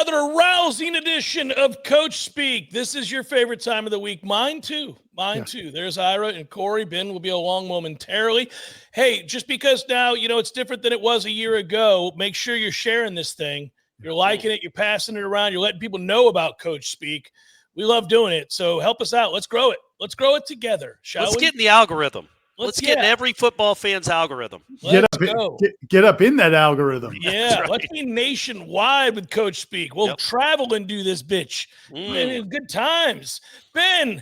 another rousing edition of Coach Speak. This is your favorite time of the week. Mine too. There's Ira and Corey. Ben will be along momentarily. Hey, just because now, it's different than it was a year ago, make sure you're sharing this thing. You're liking it. You're passing it around. You're letting people know about Coach Speak. We love doing it. So help us out. Let's grow it. Let's grow it together, shall we? Let's get in the algorithm. Let's get in every football fan's algorithm. Get up in that algorithm. Yeah, right. Let's be nationwide with Coach Speak. We'll travel and do this bitch. Good times. Ben,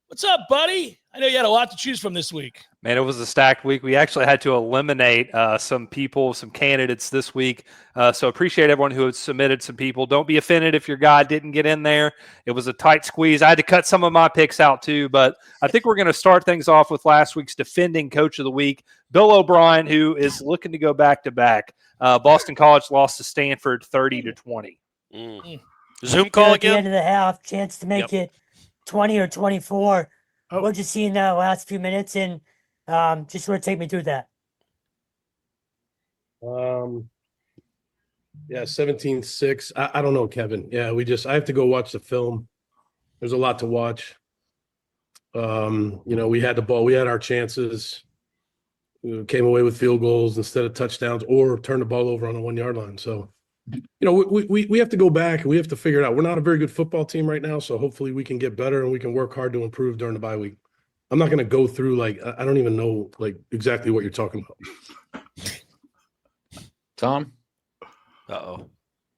what's up, buddy? I know you had a lot to choose from this week. Man, it was a stacked week. We actually had to eliminate some candidates this week. So appreciate everyone who had submitted some people. Don't be offended if your guy didn't get in there. It was a tight squeeze. I had to cut some of my picks out too, but I think we're going to start things off with last week's defending coach of the week, Bill O'Brien, who is looking to go back-to-back. Boston College lost to Stanford 30-20. Zoom call at the end of the half, chance to make it 20 or 24. We'll just see in the last few minutes, and just sort of take me through that. 17-6. I don't know, Kevin. Yeah, I have to go watch the film. There's a lot to watch. We had the ball. We had our chances. We came away with field goals instead of touchdowns or turned the ball over on the 1 yard line. So, we have to go back and we have to figure it out. We're not a very good football team right now, so hopefully we can get better and we can work hard to improve during the bye week. I'm not going to go through I don't even know exactly what you're talking about. Tom? Uh-oh.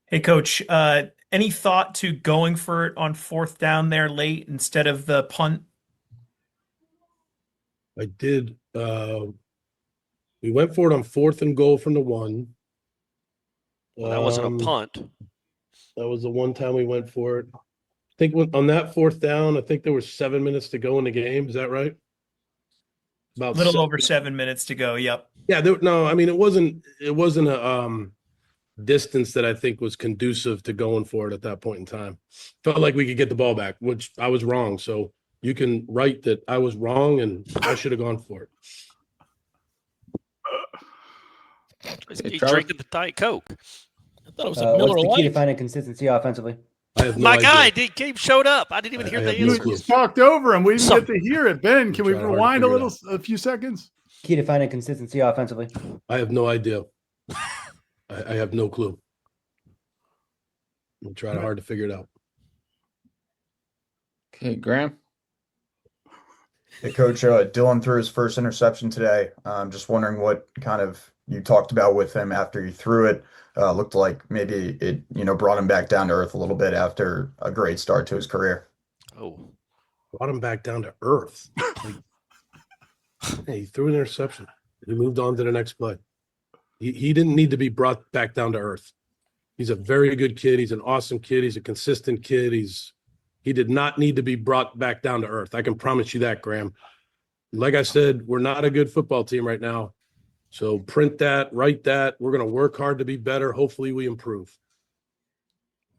Hey, Coach, any thought to going for it on fourth down there late instead of the punt? I did. We went for it on 4th and goal from the 1. Well, that wasn't a punt. That was the one time we went for it. I think on that 4th down, I think there were 7 minutes to go in the game. Is that right? About a little over 7 minutes to go. Yep. Yeah. It wasn't a distance that I think was conducive to going for it at that point in time. Felt like we could get the ball back, which I was wrong. So you can write that I was wrong and I should have gone for it. He's drinking the Diet Coke. I thought it was a Miller What's the Lite. key to finding consistency offensively? I have no My idea. guy Gabe showed up. I didn't even hear the You answer. just talked over him. We didn't get to hear it. Ben, can we rewind a few seconds? Key to finding consistency offensively? I have no idea. I have no clue. I'm trying hard to figure it out. Okay, Graham? Hey, Coach, Dylan threw his first interception today. Just wondering what kind of you talked about with him after he threw it. Looked like maybe it, brought him back down to earth a little bit after a great start to his career. Oh, Brought him back down to earth. He threw an interception. He moved on to the next play. He didn't need to be brought back down to earth. He's a very good kid. He's an awesome kid. He's a consistent kid. He did not need to be brought back down to earth. I can promise you that, Graham. Like I said, we're not a good football team right now. So print that, write that. We're going to work hard to be better. Hopefully we improve.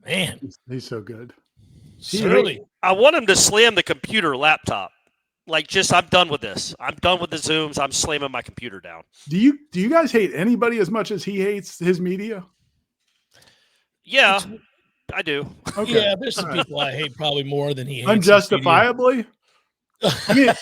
Man, he's so good. Really? I want him to slam the computer laptop. I'm done with this. I'm done with the Zooms. I'm slamming my computer down. Do you guys hate anybody as much as he hates his media? Yeah, I do. Okay. Yeah, there's some people I hate probably more than he hates. Unjustifiably? I mean,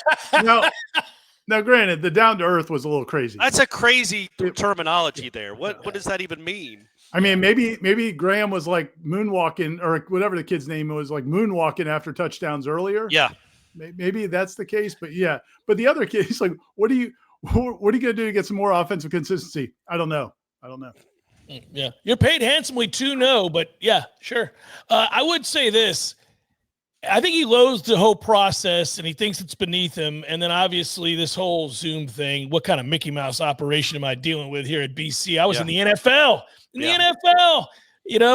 now, granted, the down to earth was a little crazy. That's a crazy terminology there. What does that even mean? I mean, maybe Graham was like moonwalking or whatever the kid's name was, like moonwalking after touchdowns earlier. Yeah. Maybe that's the case, but yeah. But the other kid, he's like, what are you going to do to get some more offensive consistency? I don't know. Yeah. You're paid handsomely to know, but yeah, sure. I would say this. I think he loathes the whole process and he thinks it's beneath him. And then obviously this whole Zoom thing, what kind of Mickey Mouse operation am I dealing with here at BC? I was in the NFL,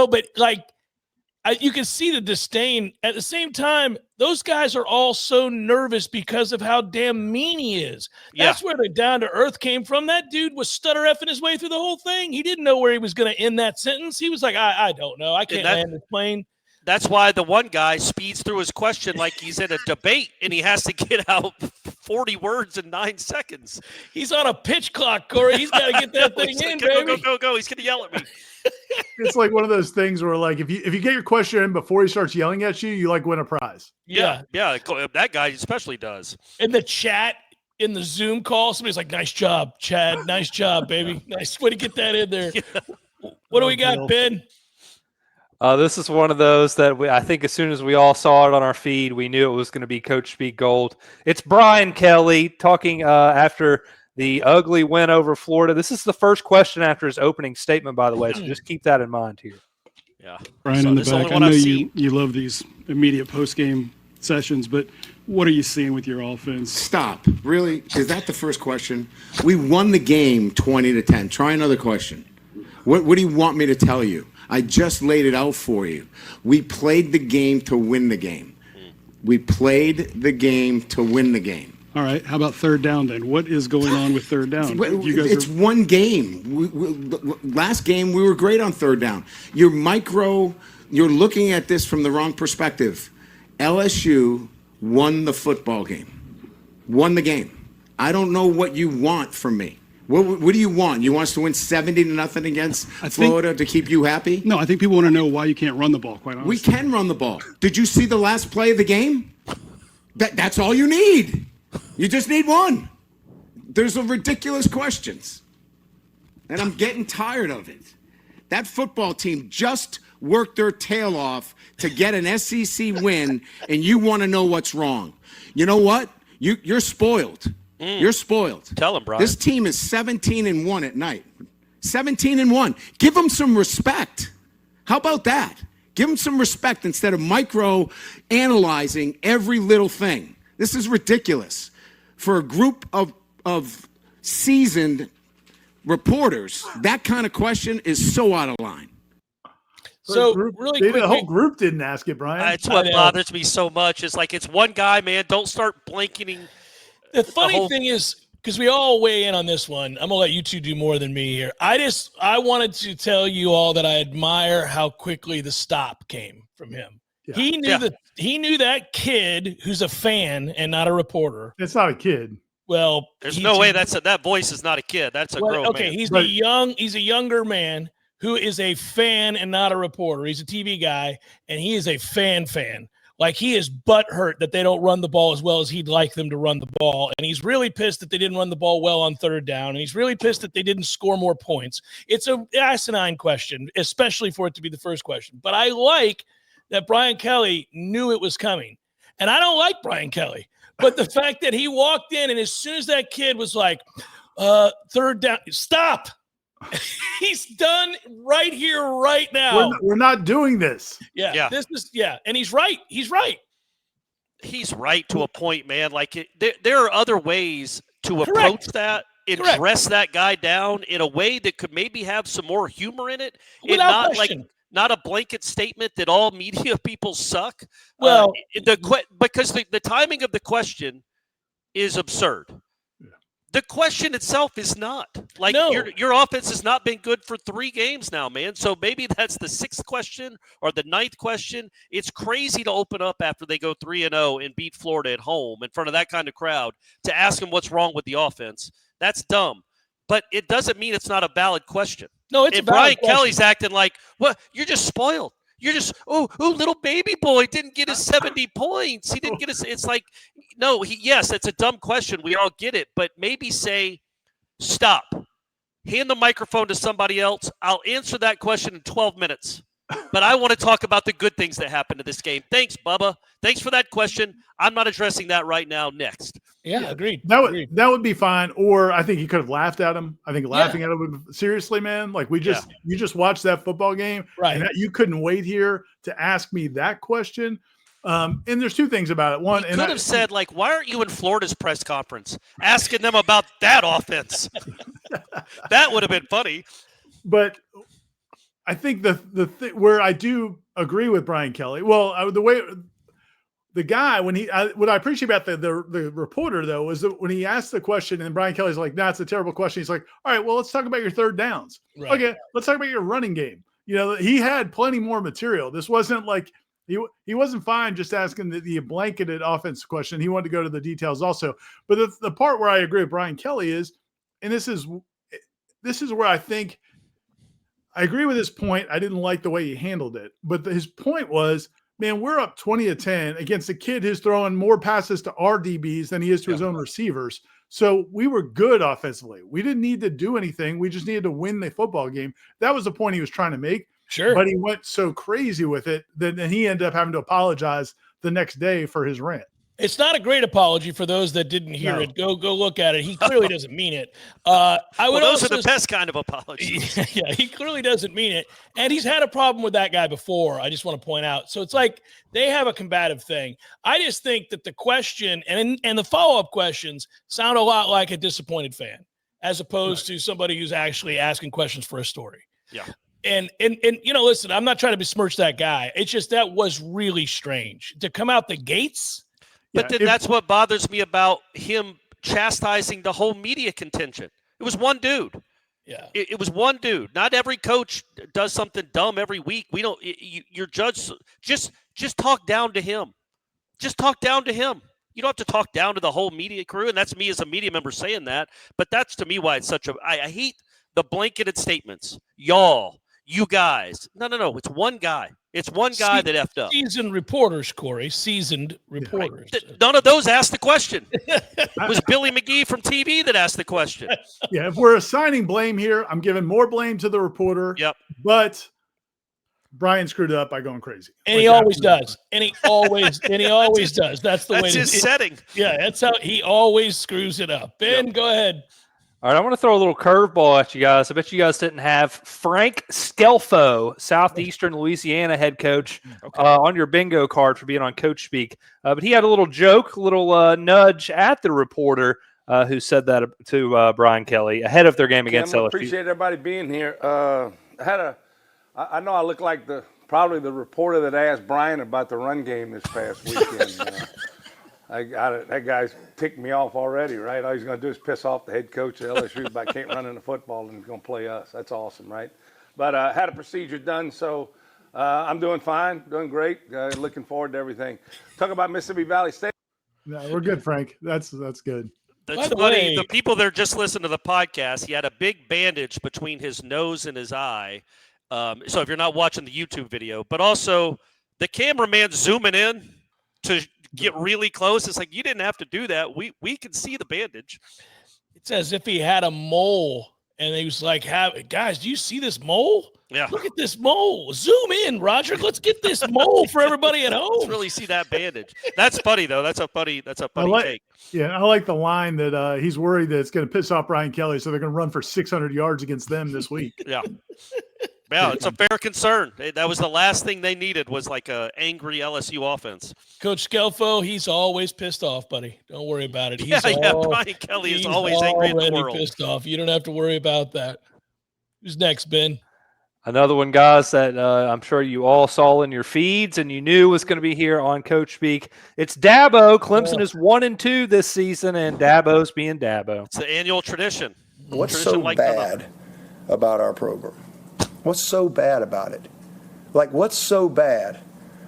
but you can see the disdain. At the same time, those guys are all so nervous because of how damn mean he is. That's where the down to earth came from. That dude was stutter effing his way through the whole thing. He didn't know where he was going to end that sentence. He was like, I don't know. I can't land this plane. That's why the one guy speeds through his question like he's in a debate and he has to get out 40 words in 9 seconds. He's on a pitch clock, Corey. He's got to get that thing in, baby. Go. He's going to yell at me. It's like one of those things where, like, if you get your question in before he starts yelling at you, you like win a prize. Yeah. That guy especially does. In the chat, in the Zoom call, somebody's like, "Nice job, Chad. Nice job, baby. Nice way to get that in there." What do we got, Ben? This is one of those that I think as soon as we all saw it on our feed, we knew it was going to be Coach Speak Gold. It's Brian Kelly talking after the ugly win over Florida. This is the first question after his opening statement, by the way, so just keep that in mind here. Yeah. Brian, So in the this is the back, I only one know I've you love these immediate post-game sessions, but what are you seeing with your offense? Stop. Really? Is that the first question? We won the game 20-10. Try another question. What do you want me to tell you? I just laid it out for you. We played the game to win the game. We played the game to win the game. All right. How about third down then? What is going on with third down? It's one game. Last game, we were great on third down. You're looking at this from the wrong perspective. LSU won the football game. Won the game. I don't know what you want from me. What do you want? You want us to win 70-0 against Florida to keep you happy? No, I think people want to know why you can't run the ball, quite honestly. We can run the ball. Did you see the last play of the game? That's all you need. You just need one. There's ridiculous questions. And I'm getting tired of it. That football team just worked their tail off to get an SEC win, and you want to know what's wrong. You know what? You're spoiled. You're spoiled. Tell him, Brian. This team is 17-1 at night. 17-1. Give them some respect. How about that? Give them some respect instead of micro-analyzing every little thing. This is ridiculous. For a group of seasoned reporters, that kind of question is so out of line. So really quick, the whole group didn't ask it, Brian. That's what bothers me so much. It's like it's one guy, man. Don't start blanketing. The funny thing is, because we all weigh in on this one, I'm gonna let you two do more than me here. I wanted to tell you all that I admire how quickly the stop came from him. Yeah. He knew that kid who's a fan and not a reporter. It's not a kid. Well, there's no way that voice is not a kid. That's a grown man. Okay, he's a younger man who is a fan and not a reporter. He's a TV guy, and he is a fan. Like, he is butthurt that they don't run the ball as well as he'd like them to run the ball. And he's really pissed that they didn't run the ball well on third down. And he's really pissed that they didn't score more points. It's an asinine question, especially for it to be the first question. But I like that Brian Kelly knew it was coming. And I don't like Brian Kelly. But the fact that he walked in, and as soon as that kid was like, third down, stop. He's done right here, right now. We're not doing this. Yeah. And he's right. He's right to a point, man. Like, there are other ways to approach that and dress that guy down in a way that could maybe have some more humor in it. Without question. Not a blanket statement that all media people suck. Well, because the timing of the question is absurd. The question itself is not. Like, no. Your offense has not been good for 3 games now, man. So maybe that's the 6th question or the 9th question. It's crazy to open up after they go 3-0 and beat Florida at home in front of that kind of crowd to ask them what's wrong with the offense. That's dumb. But it doesn't mean it's not a valid question. No, it's and Brian Kelly's acting like, what? You're just spoiled. You're just, little baby boy didn't get his 70 points. He didn't get his. It's like, no, yes, it's a dumb question. We all get it. But maybe say, stop. Hand the microphone to somebody else. I'll answer that question in 12 minutes. But I want to talk about the good things that happened to this game. Thanks, Bubba. Thanks for that question. I'm not addressing that right now. Next. Yeah, agreed. That would be fine. Or I think he could have laughed at him. I think laughing at him would, seriously, man. Like, you just watched that football game, right? And you couldn't wait here to ask me that question. And there's 2 things about it. One, he could have said, like, why aren't you in Florida's press conference asking them about that offense? That would have been funny. But I think the where I do agree with Brian Kelly. Well, the way the guy, what I appreciate about the reporter, though, is that when he asked the question and Brian Kelly's like, "Nah, it's a terrible question." He's like, "All right, well, let's talk about your third downs." Right. Okay, let's talk about your running game. You know, he had plenty more material. This wasn't like He wasn't fine just asking the blanketed offensive question. He wanted to go to the details also. But the part where I agree with Brian Kelly is, and this is where I think I agree with his point. I didn't like the way he handled it, but his point was, man, we're up 20-10 against a kid who's throwing more passes to our DBs than he is to his own receivers. So we were good offensively. We didn't need to do anything. We just needed to win the football game. That was the point he was trying to make. Sure. But he went so crazy with it that he ended up having to apologize the next day for his rant. It's not a great apology for those that didn't hear it. Go look at it. He clearly doesn't mean it. Those are the best kind of apologies. Yeah, he clearly doesn't mean it. And he's had a problem with that guy before, I just want to point out. So it's like they have a combative thing. I just think that the question and the follow-up questions sound a lot like a disappointed fan as opposed to somebody who's actually asking questions for a story. Yeah. And listen, I'm not trying to besmirch that guy. It's just that was really strange to come out the gates. But then that's what bothers me about him chastising the whole media contingent. It was one dude. Yeah. It was one dude. Not every coach does something dumb every week. We don't. Your judge just talk down to him. Just talk down to him. You don't have to talk down to the whole media crew. And that's me as a media member saying that. But that's to me why it's such a. I hate the blanketed statements. Y'all, you guys. No. It's one guy. It's one guy that effed up. Seasoned reporters, Corey. Seasoned reporters. Right. None of those asked the question. It was Billy McGee from TV that asked the question. Yeah, if we're assigning blame here, I'm giving more blame to the reporter. Yep. But Brian screwed it up by going crazy. And he always does. And he always does. That's the way. That's his setting. Yeah, that's how he always screws it up. Ben, go ahead. All right, I want to throw a little curveball at you guys. I bet you guys didn't have Frank Scelfo, Southeastern Louisiana head coach, on your bingo card for being on Coach Speak. But he had a little joke, a little nudge at the reporter who said that to Brian Kelly ahead of their game against LSU. I appreciate everybody being here. I know I look like probably the reporter that asked Brian about the run game this past weekend. That guy's ticked me off already, right? All he's going to do is piss off the head coach at LSU but can't run in the football and he's going to play us. That's awesome, right? But I had a procedure done, so I'm doing fine, doing great. Looking forward to everything. Talk about Mississippi Valley State. No, we're good, Frank. That's good. That's funny. The people that are just listening to the podcast, he had a big bandage between his nose and his eye. So if you're not watching the YouTube video, but also the cameraman zooming in to get really close. It's like, you didn't have to do that. We can see the bandage. It's as if he had a mole and he was like, guys, do you see this mole? Yeah. Look at this mole. Zoom in, Roger. Let's get this mole for everybody at home. Let's really see that bandage. That's funny though. That's a funny take. Yeah, I like the line that he's worried that it's going to piss off Brian Kelly, so they're going to run for 600 yards against them this week. Yeah. Yeah, it's a fair concern. That was the last thing they needed was like a angry LSU offense. Coach Scelfo, he's always pissed off, buddy. Don't worry about it. Brian Kelly is always angry at the world. Pissed off. You don't have to worry about that. Who's next, Ben? Another one, guys, that I'm sure you all saw in your feeds and you knew was going to be here on Coach Speak. It's Dabo. Clemson is 1-2 this season, and Dabo's being Dabo. It's the annual tradition. What's so bad about our program? What's so bad about it? Like, what's so bad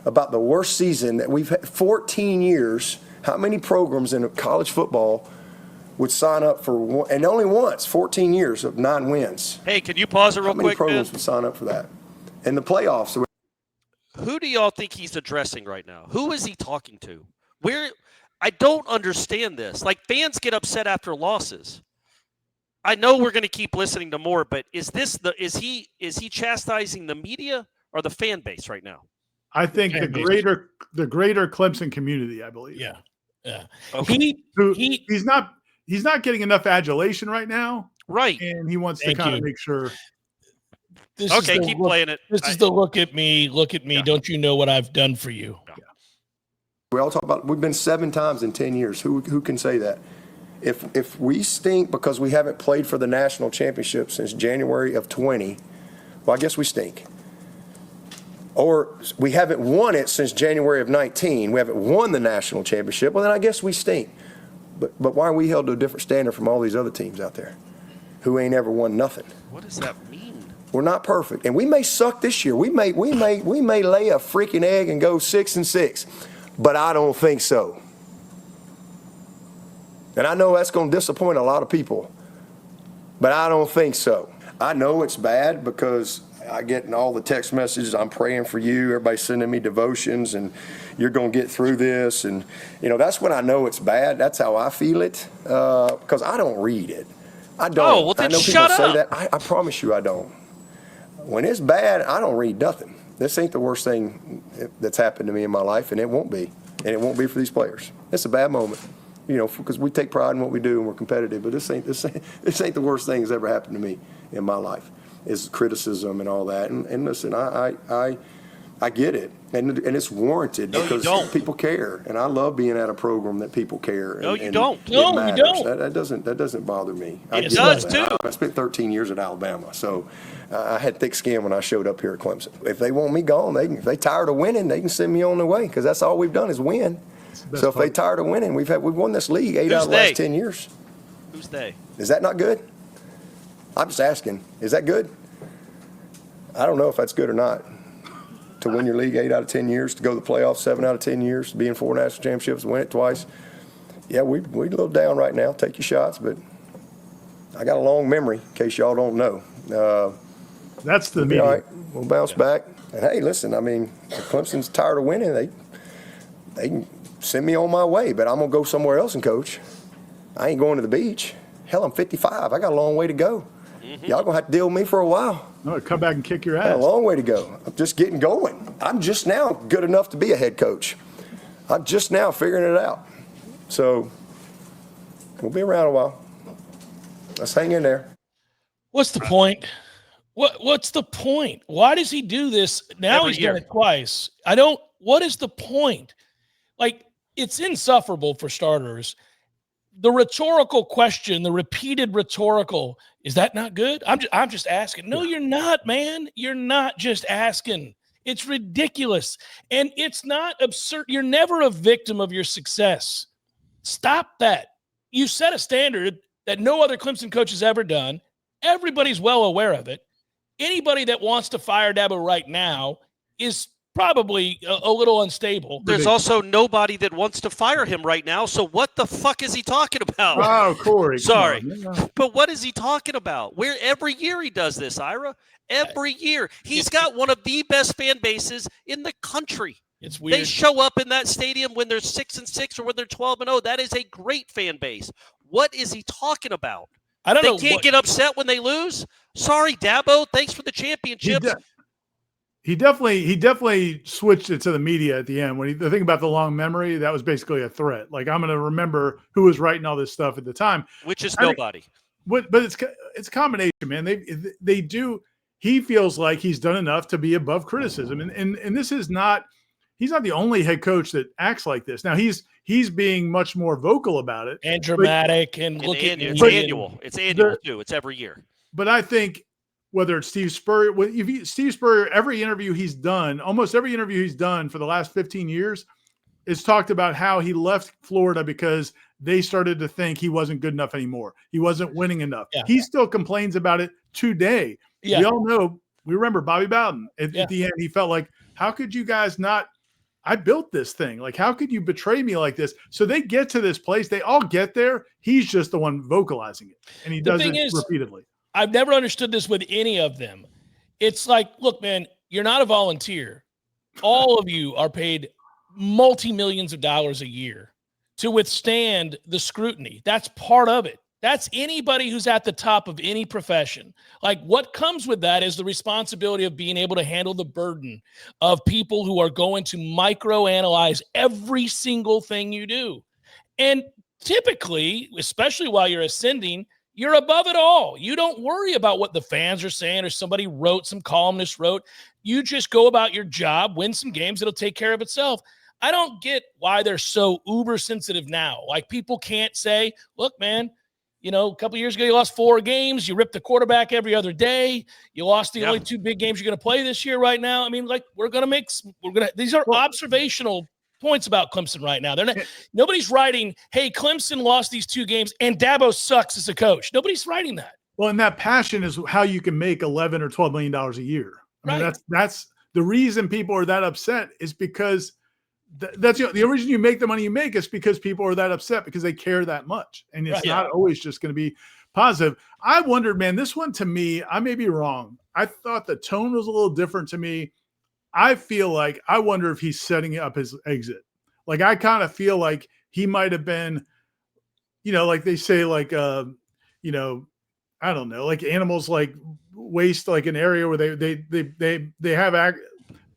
about the worst season that we've had 14 years? How many programs in college football would sign up for one, and only once, 14 years of 9 wins? Hey, can you pause it real quick, How many programs would sign up for that? In the playoffs. Who do y'all think he's addressing right now? Who is he talking to? I don't understand this. Like, fans get upset after losses. I know we're going to keep listening to more, but is he chastising the media or the fan base right now? I think the greater Clemson community, I believe. Yeah. Okay. He's not getting enough adulation right now. Right. And he wants to kind of make sure. Keep playing it. This is the look at me. Yeah. Don't you know what I've done for you? Yeah. We all talk about, we've been 7 times in 10 years. Who can say that? If we stink because we haven't played for the national championship since January of 20, well, I guess we stink. Or we haven't won it since January of 19. We haven't won the national championship. Well, then I guess we stink. But why are we held to a different standard from all these other teams out there who ain't ever won nothing? What does that mean? We're not perfect, and we may suck this year. We may lay a freaking egg and go 6-6, but I don't think so. And I know that's going to disappoint a lot of people, but I don't think so. I know it's bad because I get in all the text messages. I'm praying for you. Everybody's sending me devotions, and you're going to get through this. And that's when I know it's bad. That's how I feel it because I don't read it. I don't. Oh, well, then I know shut people say up. that. I promise you I don't. When it's bad, I don't read nothing. This ain't the worst thing that's happened to me in my life, and it won't be. And it won't be for these players. It's a bad moment, because we take pride in what we do and we're competitive. But this ain't the worst thing that's ever happened to me in my life. Is criticism and all that. And listen, I get it, and it's warranted because people care, and I love being at a program that people care. No, and, you don't. It No, you matters. don't. That doesn't bother me. It does too. I spent 13 years at Alabama, so I had thick skin when I showed up here at Clemson. If they want me gone, if they tired of winning, they can send me on their way because that's all we've done is win. So if they tired of winning, we've won this league 8 out of the last 10 years. Who's they? Is that not good? I'm just asking. Is that good? I don't know if that's good or not. To win your league 8 out of 10 years, to go to the playoffs 7 out of 10 years, to be in 4 national championships, win it twice. Yeah, we're a little down right now. Take your shots, but I got a long memory, in case y'all don't know. That's the we'll be media. all right. We'll bounce back. And hey, listen, if Clemson's tired of winning, they can send me on my way, but I'm gonna go somewhere else and coach. I ain't going to the beach. Hell, I'm 55. I got a long way to go. Y'all gonna have to deal with me for a while. No, come back and kick your I got ass. a long way to go. I'm just getting going. I'm just now good enough to be a head coach. I'm just now figuring it out. So we'll be around a while. Let's hang in there. What's the point? What's the point? Why does he do this? Now Every he's year. done it twice. What is the point? It's insufferable for starters. The rhetorical question, the repeated rhetorical, is that not good? I'm just asking. No, you're not, man. You're not just asking. It's ridiculous. And it's not absurd. You're never a victim of your success. Stop that. You set a standard that no other Clemson coach has ever done. Everybody's well aware of it. Anybody that wants to fire Dabo right now is probably a little unstable. There's also nobody that wants to fire him right now. So what the fuck is he talking about? Oh, Corey. Sorry. Come on. But what is he talking about? Every year he does this, Ira. Every year. He's got one of the best fan bases in the country. It's weird. They show up in that stadium when they're 6-6 or when they're 12-0. That is a great fan base. What is he talking about? I don't know. They can't get upset when they lose. Sorry, Dabo. Thanks for the championships. He definitely switched it to the media at the end. The thing about the long memory, that was basically a threat. Like, I'm going to remember who was writing all this stuff at the time. Which is nobody. But it's a combination, man. They do. He feels like he's done enough to be above criticism, and this is not. He's not the only head coach that acts like this. Now he's being much more vocal about it and dramatic and looking. It's annual. It's annual too. It's every year. But I think whether it's Steve Spurrier, Steve Spurrier, every interview he's done, almost every interview he's done for the last 15 years, is talked about how he left Florida because they started to think he wasn't good enough anymore. He wasn't winning enough. Yeah. He still complains about it today. Yeah. We all know. We remember Bobby Bowden at the end. He felt like, how could you guys not? I built this thing. Like, how could you betray me like this? So they get to this place. They all get there. He's just the one vocalizing it. And he does it repeatedly. I've never understood this with any of them. It's like, look, man, you're not a volunteer. All of you are paid multi-millions of dollars a year to withstand the scrutiny. That's part of it. That's anybody who's at the top of any profession. Like, what comes with that is the responsibility of being able to handle the burden of people who are going to microanalyze every single thing you do. And typically, especially while you're ascending, you're above it all. You don't worry about what the fans are saying or somebody wrote, some columnist wrote. You just go about your job, win some games, it'll take care of itself. I don't get why they're so uber sensitive now. Like, people can't say, look, man, you know, a couple of years ago, you lost 4 games. You ripped the quarterback every other day. You lost the only 2 big games you're going to play this year right now. I mean, like, these are observational points about Clemson right now. Nobody's writing, hey, Clemson lost these 2 games and Dabo sucks as a coach. Nobody's writing that. Well, and that passion is how you can make $11 or $12 million a year. I mean, that's the reason people are that upset is because that's the reason you make the money you make is because people are that upset because they care that much. And it's not always just going to be positive. I wondered, man, this one to me, I may be wrong. I thought the tone was a little different to me. I feel like, I wonder if he's setting up his exit. Like, I kind of feel like he might have been, like they say, like, I don't know, like animals like waste like an area where they have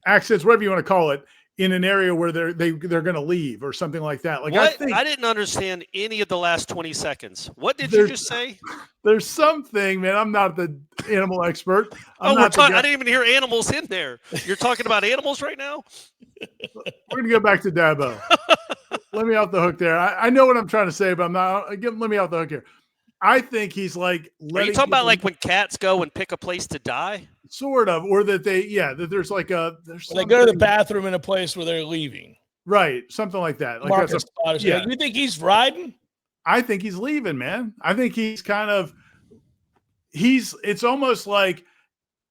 accents, whatever you want to call it, in an area where they're going to leave or something like that. Like, I didn't understand any of the last 20 seconds. What did you just say? There's something, man. I'm not the animal expert. I didn't even hear animals in there. You're talking about animals right now? We're going to go back to Dabo. Let me off the hook there. I know what I'm trying to say, but I'm not. Let me off the hook here. I think he's like. Are you talking about like when cats go and pick a place to die? Sort of, or that that there's like they go to the bathroom in a place where they're leaving. Right, something like that. Like Marcus you think he's riding? I think he's leaving, man. I think he's kind of. It's almost like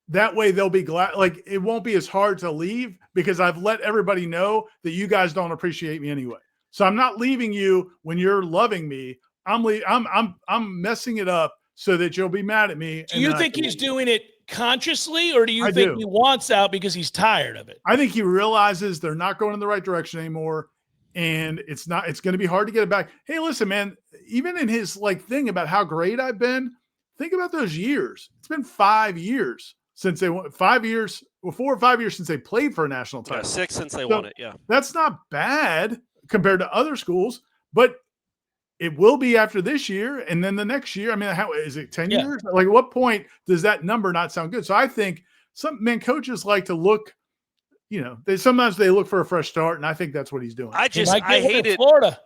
that way they'll be glad. Like it won't be as hard to leave because I've let everybody know that you guys don't appreciate me anyway. So I'm not leaving you when you're loving me. I'm messing it up so that you'll be mad at me. Do you think he's doing it consciously, or do you think he wants out because he's tired of it? I think he realizes they're not going in the right direction anymore, and it's going to be hard to get it back. Hey, listen, man, even in his like thing about how great I've been, think about those years. It's been 5 years since they won. 5 years, 4 or 5 years since they played for a national title. 6 since they won it. Yeah, that's not bad compared to other schools, but it will be after this year and then the next year. I mean, how is it 10 years? Like, at what point does that number not sound good? So I think coaches like to look, sometimes they look for a fresh start, and I think that's what he's doing. I hate it. Florida.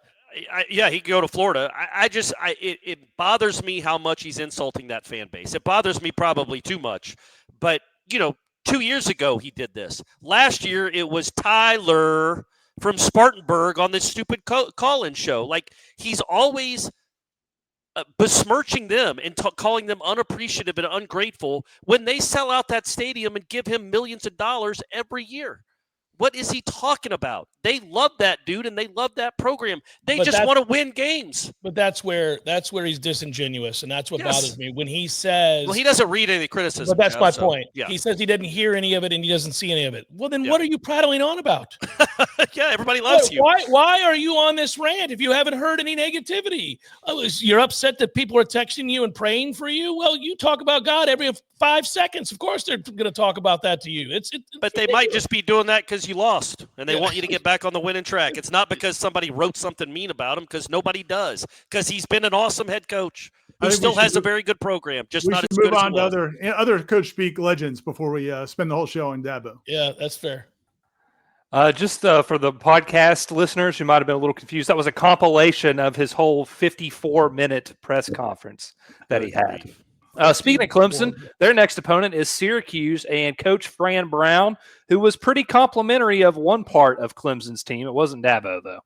He could go to Florida. It bothers me how much he's insulting that fan base. It bothers me probably too much. But, 2 years ago he did this. Last year it was Tyler from Spartanburg on this stupid call-in show. Like, he's always besmirching them and calling them unappreciative and ungrateful when they sell out that stadium and give him millions of dollars every year. What is he talking about? They love that dude and they love that program. They just want to win games. But that's where he's disingenuous, and that's what bothers me when he says. Well, he doesn't read any criticism. But that's my point. Yeah. He says he didn't hear any of it and he doesn't see any of it. Well, then what are you prattling on about? Yeah, everybody loves you. Why are you on this rant if you haven't heard any negativity? You're upset that people are texting you and praying for you? Well, you talk about God every 5 seconds. Of course, they're going to talk about that to you. But they might just be doing that because you lost and they want you to get back on the winning track. It's not because somebody wrote something mean about him, because nobody does. Because he's been an awesome head coach who still has a very good program, just not as good as he was. We should move on to other Coach Speak legends before we spend the whole show on Dabo. Yeah, that's fair. Just for the podcast listeners who might have been a little confused, that was a compilation of his whole 54-minute press conference that he had. Speaking of Clemson, their next opponent is Syracuse and Coach Fran Brown, who was pretty complimentary of one part of Clemson's team. It wasn't Dabo, though.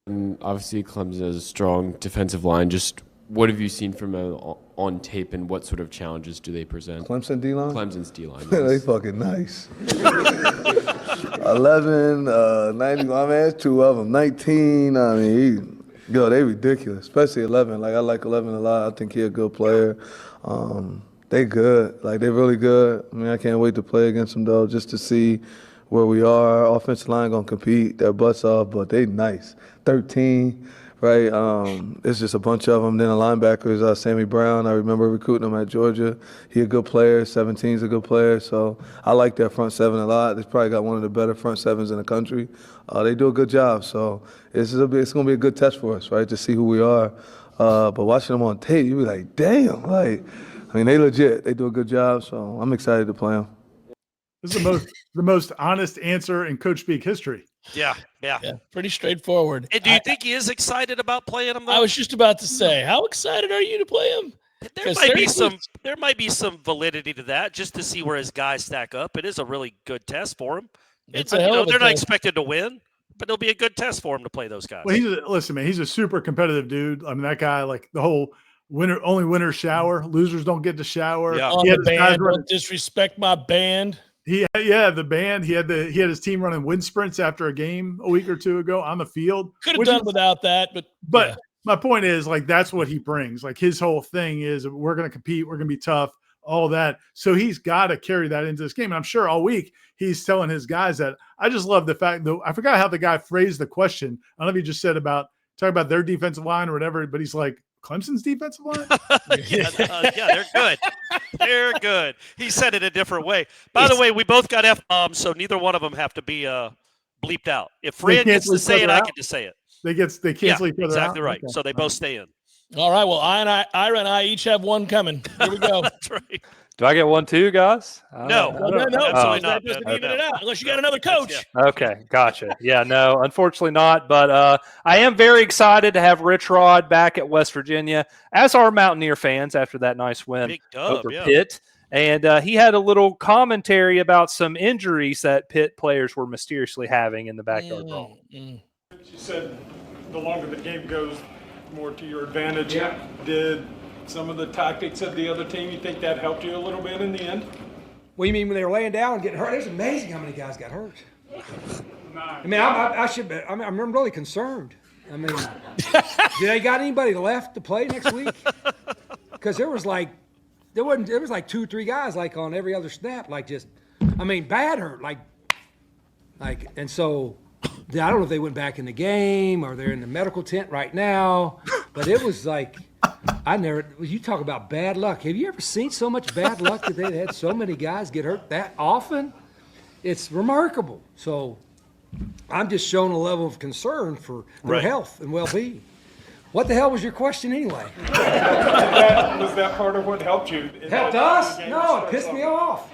And obviously, Clemson has a strong defensive line. Just what have you seen from on tape, and what sort of challenges do they present? Clemson D-line? Clemson's D-line. They fucking nice. 11, 90. I mean, it's 2 of them. 19. I mean, they ridiculous, especially 11. Like, I like 11 a lot. I think he's a good player. They good. Like, they're really good. I mean, I can't wait to play against them, though, just to see where we are. Our offensive line going to compete their butts off, but they nice. 13, right? It's just a bunch of them. Then the linebackers, Sammy Brown, I remember recruiting him at Georgia. He a good player. 17's a good player. So I like their front seven a lot. They've probably got one of the better front sevens in the country. They do a good job. So it's going to be a good test for us, right, to see who we are. But watching them on tape, you be like, damn. Like, I mean, they legit. They do a good job. So I'm excited to play them. This is the most honest answer in Coach Speak history. Yeah. Pretty straightforward. And do you think he is excited about playing him, though? I was just about to say, how excited are you to play him? There might be some validity to that, just to see where his guys stack up. It is a really good test for him. They're not expected to win, but it'll be a good test for him to play those guys. Well, listen, man, he's a super competitive dude. I mean, that guy, like the whole winners shower. Losers don't get to shower. Yeah. On He had the his guys band, running- don't disrespect my band. the band. He had his team running wind sprints after a game a week or two ago on the field. Could have which done is- without that, but yeah. my point is, like, that's what he brings. Like, his whole thing is, we're going to compete, we're going to be tough, all that. So he's got to carry that into this game. And I'm sure all week he's telling his guys that. I just love the fact that I forgot how the guy phrased the question. I don't know if he just said talk about their defensive line or whatever, but he's like, Clemson's defensive line? Yeah, they're good. They're good. He said it a different way. By the way, we both got F-bombs, so neither one of them have to be bleeped out. If Fran gets to say it, I get to say it. They cancel each other out? Exactly right. Okay. So they both stay in. All right. Well, Ira and I each have one coming. Here we go. That's right. Do I get one too, guys? No, absolutely not. Just even it out, unless you got another coach. Okay, gotcha. Yeah, no, unfortunately not. But I am very excited to have Rich Rod back at West Virginia, as are Mountaineer fans after that nice win Big dub, over yeah. Pitt. And he had a little commentary about some injuries that Pitt players were mysteriously having in the backyard brawl. You said the longer the game goes, more to your advantage. Yeah. Did some of the tactics of the other team, you think that helped you a little bit in the end? What do you mean when they were laying down and getting hurt? It was amazing how many guys got hurt. I mean, I'm really concerned. I mean, do they got anybody left to play next week? Because there was like 2 or 3 guys like on every other snap, like just, I mean, bad hurt, like, and so I don't know if they went back in the game or they're in the medical tent right now, but it was like, you talk about bad luck. Have you ever seen so much bad luck that they had so many guys get hurt that often? It's remarkable. So I'm just showing a level of concern for their health and well-being. What the hell was your question anyway? Was that part of what helped you? Helped us? No, it pissed me off.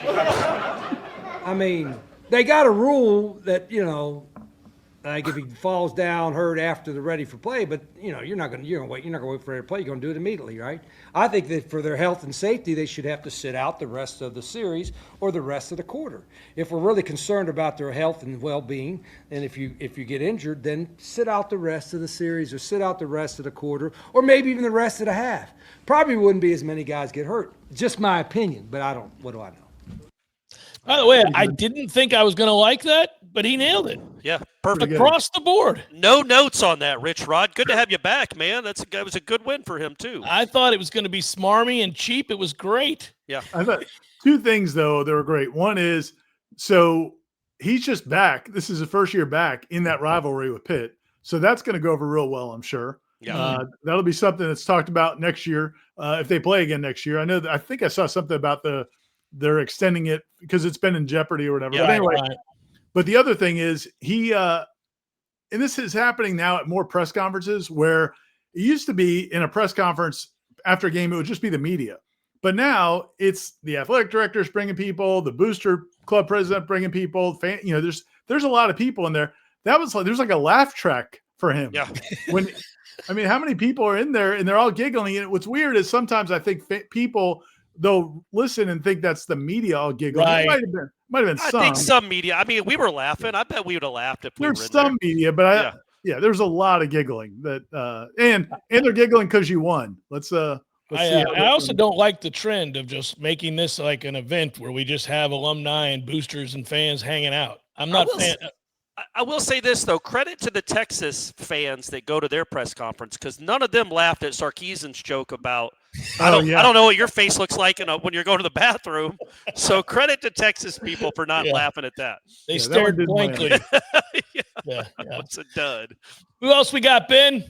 I mean, they got a rule that, like if he falls down hurt after they're ready for play, but you're not gonna wait for it to play. You're gonna do it immediately, right? I think that for their health and safety, they should have to sit out the rest of the series or the rest of the quarter. If we're really concerned about their health and well-being, and if you get injured, then sit out the rest of the series or sit out the rest of the quarter or maybe even the rest of the half. Probably wouldn't be as many guys get hurt. Just my opinion, but what do I know? By the way, I didn't think I was going to like that, but he nailed it. Yeah, perfect. Across the board. No notes on that, Rich Rod. Good to have you back, man. That was a good win for him, too. I thought it was going to be smarmy and cheap. It was great. Yeah. I thought 2 things, though, that were great. One is, so he's just back. This is his first year back in that rivalry with Pitt. So that's going to go over real well, I'm sure. Yeah. That'll be something that's talked about next year if they play again next year. I think I saw something about they're extending it because it's been in jeopardy or whatever. Yeah, but anyway, right. But the other thing is and this is happening now at more press conferences where it used to be in a press conference after a game, it would just be the media. But now it's the athletic directors bringing people, the booster club president bringing people, there's a lot of people in there. There's like a laugh track for him. Yeah. How many people are in there and they're all giggling. And what's weird is sometimes I think people, they'll listen and think that's the media all giggling. Right. It might have been some. I think some media. I mean, we were laughing. I bet we would have laughed if we were in There's some there. media, but there's a lot of giggling that and they're giggling because you won. Let's see. I also don't like the trend of just making this like an event where we just have alumni and boosters and fans hanging out. I'm not fan. I will say this, though. Credit to the Texas fans that go to their press conference because none of them laughed at Sarkisian's joke about, I don't know what your face looks like when you're going to the bathroom. So credit to Texas people for not laughing at that. They stared blankly. It's a dud. Who else we got, Ben?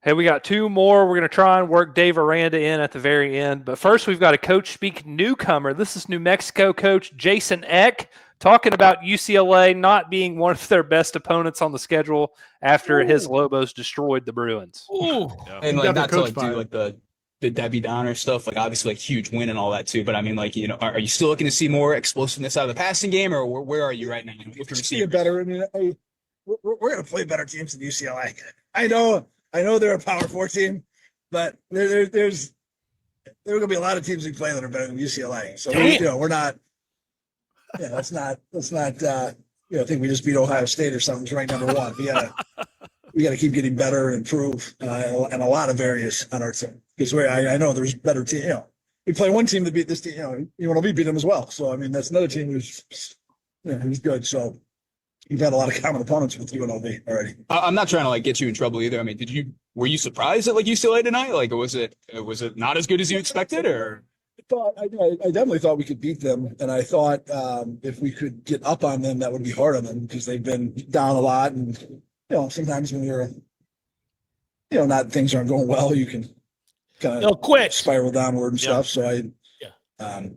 Hey, we got 2 more. We're going to try and work Dave Aranda in at the very end. But first, we've got a Coach Speak newcomer. This is New Mexico coach Jason Eck talking about UCLA not being one of their best opponents on the schedule after his Lobos destroyed the Bruins. Ooh. Yeah. And like not to like do like the Debbie Downer stuff, like obviously like huge win and all that too. But I mean, like, are you still looking to see more explosiveness out of the passing game, or where are you right now? See it better. I mean, we're going to play better teams than UCLA. I know they're a Power 4 team, but there's going to be a lot of teams we play that are better than UCLA. So we're not. Yeah, let's not. I think we just beat Ohio State or something. It's ranked number 1. we got to keep getting better and improve, and a lot of areas on our team. Because I know there's better team. You know, we play one team to beat this team. You want to beat them as well. So I mean, that's another team who's good. So you've had a lot of common opponents with UNLV already. I'm not trying to like get you in trouble either. I mean, were you surprised at like UCLA tonight? Like, was it not as good as you expected, or? I definitely thought we could beat them, and I thought if we could get up on them, that would be hard on them because they've been down a lot, and sometimes when you're, not things aren't going well, you can kind of quit, spiral downward and stuff. So I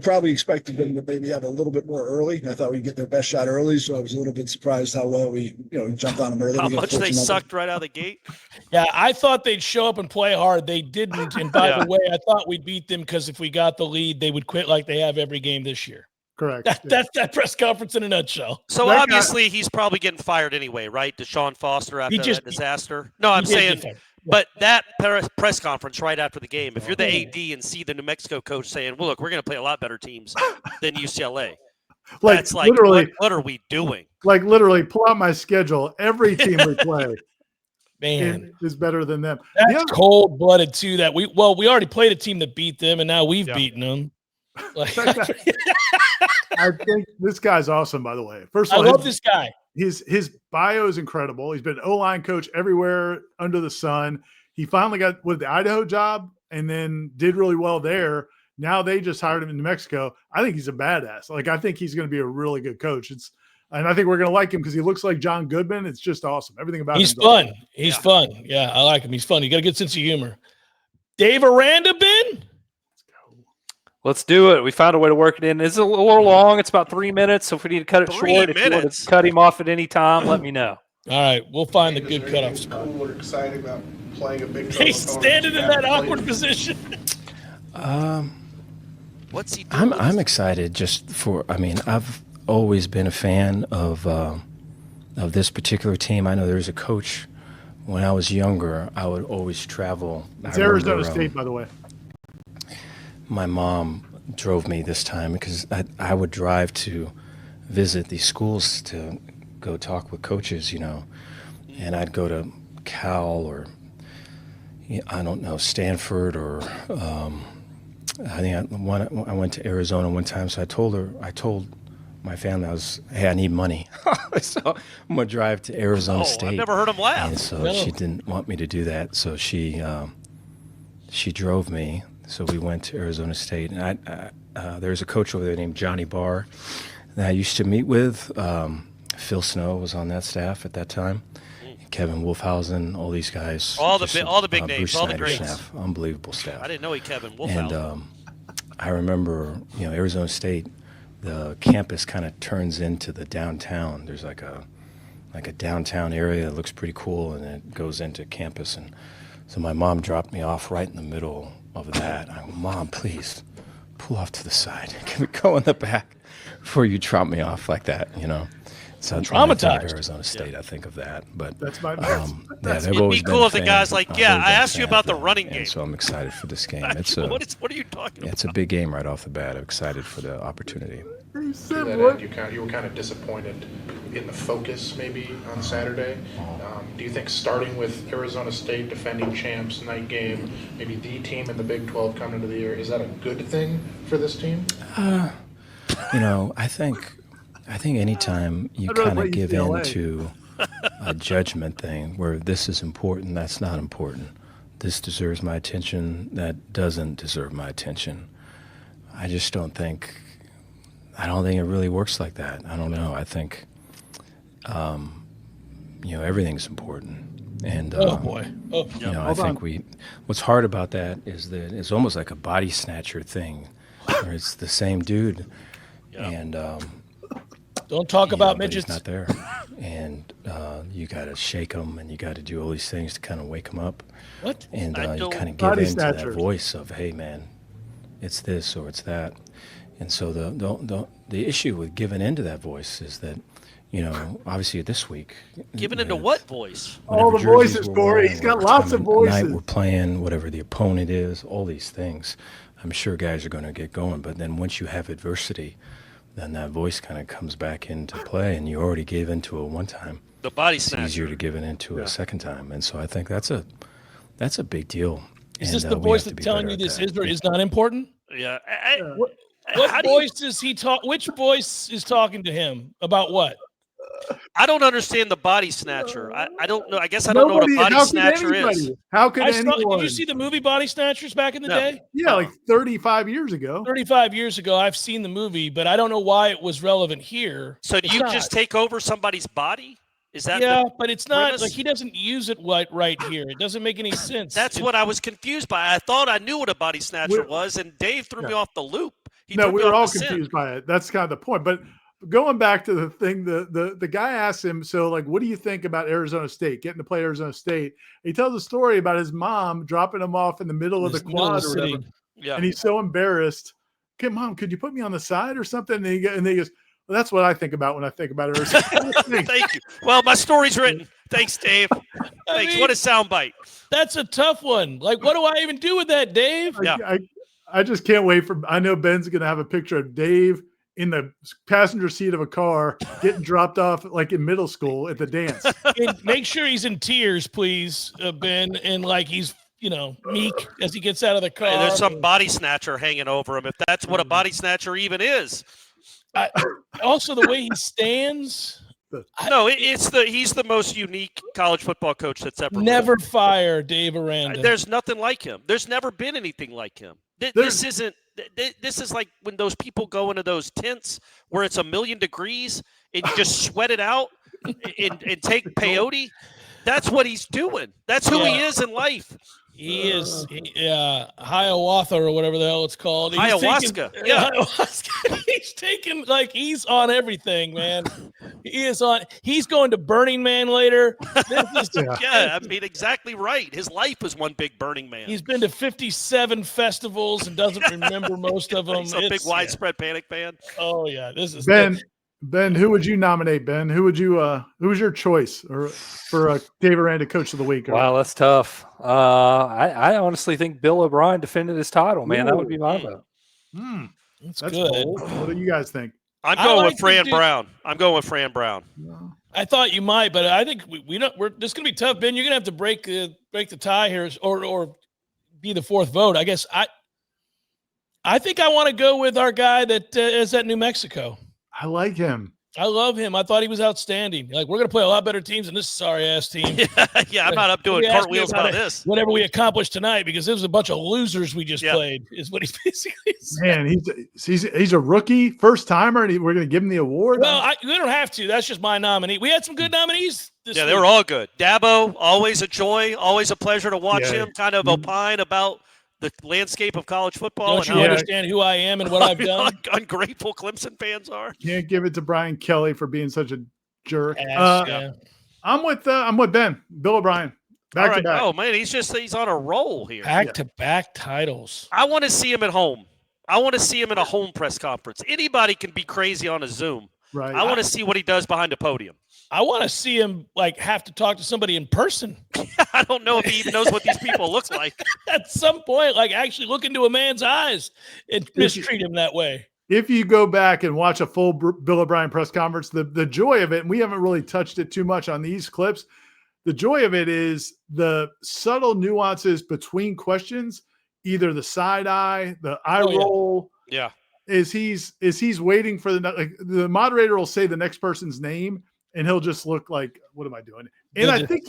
probably expected them to maybe have a little bit more early. I thought we'd get their best shot early, so I was a little bit surprised how well we, jumped on them early. How much they sucked right out of the gate. Yeah, I thought they'd show up and play hard. They didn't. And by the way, I thought we'd beat them because if we got the lead, they would quit like they have every game this year. Correct. That's that press conference in a nutshell. So obviously he's probably getting fired anyway, right? Deshaun Foster after that disaster. No, I'm saying, but that press conference right after the game, if you're the AD and see the New Mexico coach saying, well, look, we're going to play a lot better teams than UCLA. That's like, literally, what are we doing? Like literally pull out my schedule. Every team we play man is better than them. That's cold-blooded too. That we already played a team that beat them, and now we've beaten them. Like, I think this guy's awesome, by the way. First of all, I love this guy. His bio is incredible. He's been O-line coach everywhere under the sun. He finally got the Idaho job and then did really well there. Now they just hired him in New Mexico. I think he's a badass. Like, I think he's going to be a really good coach. And I think we're going to like him because he looks like John Goodman. It's just awesome. Everything about him. He's fun. Awesome. He's fun. Yeah, I like him. He's fun. He got a good sense of humor. Dave Aranda, Ben? Let's do it. We found a way to work it in. It's a little long. It's about 3 minutes. So if we need to cut it short, if you want to cut him off at any time, let me know. All right. We'll find the good cutoff spot. We're excited about playing a big He's standing in that awkward position. What's he doing? I'm excited just for, I've always been a fan of this particular team. I know there's a coach. When I was younger, I would always travel. It's Arizona State, by the way. My mom drove me this time because I would drive to visit these schools to go talk with coaches, and I'd go to Cal or, I don't know, Stanford or I think I went to Arizona one time. So I told my family, I need money. So I'm going to drive to Arizona State. I've never heard him laugh. And so she didn't want me to do that. So she drove me. So we went to Arizona State, and there's a coach over there named Johnny Barr that I used to meet with. Phil Snow was on that staff at that time. Kevin Wolfhausen, all these guys. All the big names, all the greats. Staff, unbelievable staff. I didn't know Kevin Wolfhausen. And I remember, Arizona State, the campus kind of turns into the downtown. There's like a downtown area that looks pretty cool, and it goes into campus. And so my mom dropped me off right in the middle of that. I go, Mom, please pull off to the side. Can we go in the back before you drop me off like that? So I'm traumatized. Arizona State, I think of that. But that's my it'd be cool if the guy's like, I asked you about the running game. So I'm excited for this game. What are you talking about? It's a big game right off the bat. I'm excited for the opportunity. To that end, you were kind of disappointed in the focus maybe on Saturday. Do you think starting with Arizona State, defending champs, night game, maybe the team in the Big 12 coming into the year, is that a good thing for this team? I think anytime you kind of give in to a judgment thing where this is important, that's not important. This deserves my attention, that doesn't deserve my attention. I don't think it really works like that. I don't know. I think, everything's important. And, I think what's hard about that is that it's almost like a body snatcher thing where it's the same dude. And, don't talk about midgets. He's not there. And you got to shake him, and you got to do all these things to kind of wake him up. What? And you kind of give in to that voice of, hey, man, it's this or it's that. And so the issue with giving into that voice is that, obviously this week. Giving into what voice? All the voices, Corey. He's got lots of voices. Night we're playing, whatever the opponent is, all these things. I'm sure guys are going to get going. But then once you have adversity, then that voice kind of comes back into play, and you already gave into it one time. The body it's snatcher. easier to give it into a second time. And so I think that's a big deal. Is And, this the we voice have to that's be telling better you at this that. is or is not important? Yeah. What voice does he talk? Which voice is talking to him about what? I don't understand the body snatcher. I don't know. I guess I don't know what a body how could snatcher anybody? is. How could anyone? Did you see the movie Body Snatchers back in the No. day? Yeah, like 35 years ago. 35 years ago, I've seen the movie, but I don't know why it was relevant here. So do It's you not. just take over somebody's body? Is that Yeah, the but it's not premise? like he doesn't use it right here. It doesn't make any sense. That's what I was confused by. I thought I knew what a body snatcher was, and Dave threw me off the loop. He No, threw we me were off all the scent. confused by it. That's kind of the point. But going back to the thing, the guy asked him, so like, what do you think about Arizona State, getting to play Arizona State? He tells a story about his mom dropping him off in the middle of the quad or whatever. Yeah. And he's so embarrassed. Okay, Mom, could you put me on the side or something? And he goes, well, that's what I think about when I think about Arizona State. Thank you. Well, my story's written. Thanks, Dave. Thanks. What a soundbite. That's a tough one. Like, what do I even do with that, Dave? I just can't wait for. I know Ben's going to have a picture of Dave in the passenger seat of a car getting dropped off like in middle school at the dance. And make sure he's in tears, please, Ben, and like he's meek as he gets out of the car. Hey, there's some body snatcher hanging over him. If that's what a body snatcher even is. Also, the way he stands. No, he's the most unique college football coach that's ever Never lived. fire Dave Aranda. There's nothing like him. There's never been anything like him. This isn't. This is like when those people go into those tents where it's 1,000,000 degrees and you just sweat it out and take peyote. That's what he's doing. That's who he is in life. He is, Hiawatha or whatever the hell it's called. He's Ayahuasca. Ayahuasca. He's taking, like, he's on everything, man. He's going to Burning Man later. I mean, exactly right. His life is one big Burning Man. He's been to 57 festivals and doesn't remember most of them. He's a big widespread panic fan. Oh, yeah. This is Ben, who would you nominate? Ben, who was your choice for Dave Aranda Coach of the Week? Wow, that's tough. I honestly think Bill O'Brien defended his title, man. That would be my vote. That's good. Bold. What do you guys think? I'm going with Fran Brown. I'm going with Fran Brown. I thought you might, but I think we're this is gonna be tough, Ben. You're gonna have to break the tie here, or be the fourth vote. I guess I think I want to go with our guy that is at New Mexico. I like him. I love him. I thought he was outstanding. Like, we're going to play a lot better teams than this sorry-ass team. Yeah, I'm not up doing cartwheels about this. Whatever we accomplished tonight, because it was a bunch of losers we just played, is what he basically said. Man, he's a rookie, first-timer, and we're going to give him the award? Well, we don't have to. That's just my nominee. We had some good nominees this week. They were all good. Dabo, always a joy, always a pleasure to watch him kind of opine about the landscape of college football. Don't you understand who I am and what I've done? Ungrateful Clemson fans are. Can't give it to Brian Kelly for being such a jerk. Yeah. I'm with Ben, Bill O'Brien. Back to back. Oh man, he's on a roll here. Back to back titles. I want to see him at home. I want to see him in a home press conference. Anybody can be crazy on a Zoom. Right. I want to see what he does behind the podium. I want to see him have to talk to somebody in person. I don't know if he even knows what these people look like. At some point, actually look into a man's eyes and mistreat him that way. If you go back and watch a full Bill O'Brien press conference, the joy of it, and we haven't really touched it too much on these clips, the joy of it is the subtle nuances between questions, either the side eye, the eye roll. Yeah. Is he's waiting for the moderator will say the next person's name, and he'll just look like, what am I doing? And I think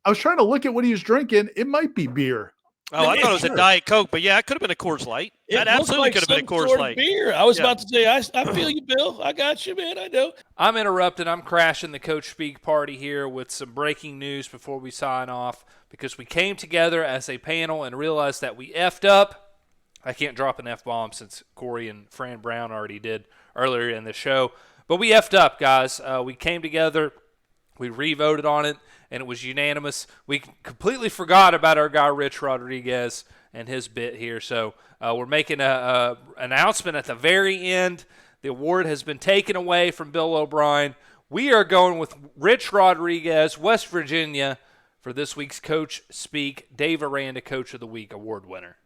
I was trying to look at what he was drinking. It might be beer. Oh, I thought it was a Diet Coke, but yeah, it could have been a Coors Light. That absolutely could have been a Coors Light. Beer. I was about to say, I feel you, Bill. I got you, man. I know. I'm interrupting. I'm crashing the Coach Speak party here with some breaking news before we sign off, because we came together as a panel and realized that we effed up. I can't drop an F-bomb since Corey and Fran Brown already did earlier in the show. But we effed up, guys. We came together. We re-voted on it, and it was unanimous. We completely forgot about our guy Rich Rodriguez and his bit here. So we're making an announcement at the very end. The award has been taken away from Bill O'Brien. We are going with Rich Rodriguez, West Virginia, for this week's Coach Speak Dave Aranda Coach of the Week award winner.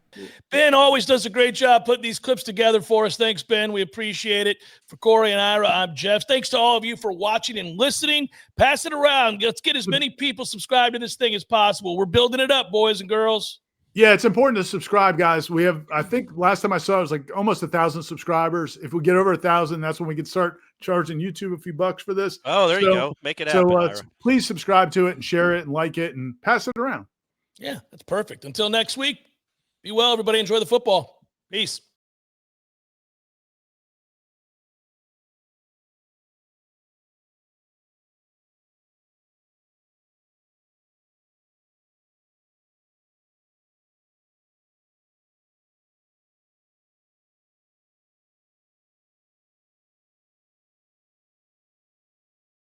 Ben always does a great job putting these clips together for us. Thanks, Ben. We appreciate it. For Corey and Ira, I'm Jeff. Thanks to all of you for watching and listening. Pass it around. Let's get as many people subscribed to this thing as possible. We're building it up, boys and girls. Yeah, it's important to subscribe, guys. We have, I think last time I saw it was like almost 1,000 subscribers. If we get over 1,000, that's when we can start charging YouTube a few bucks for this. Oh, there you go. Make it happen. So please subscribe to it and share it and like it and pass it around. Yeah, that's perfect. Until next week, be well, everybody. Enjoy the football. Peace.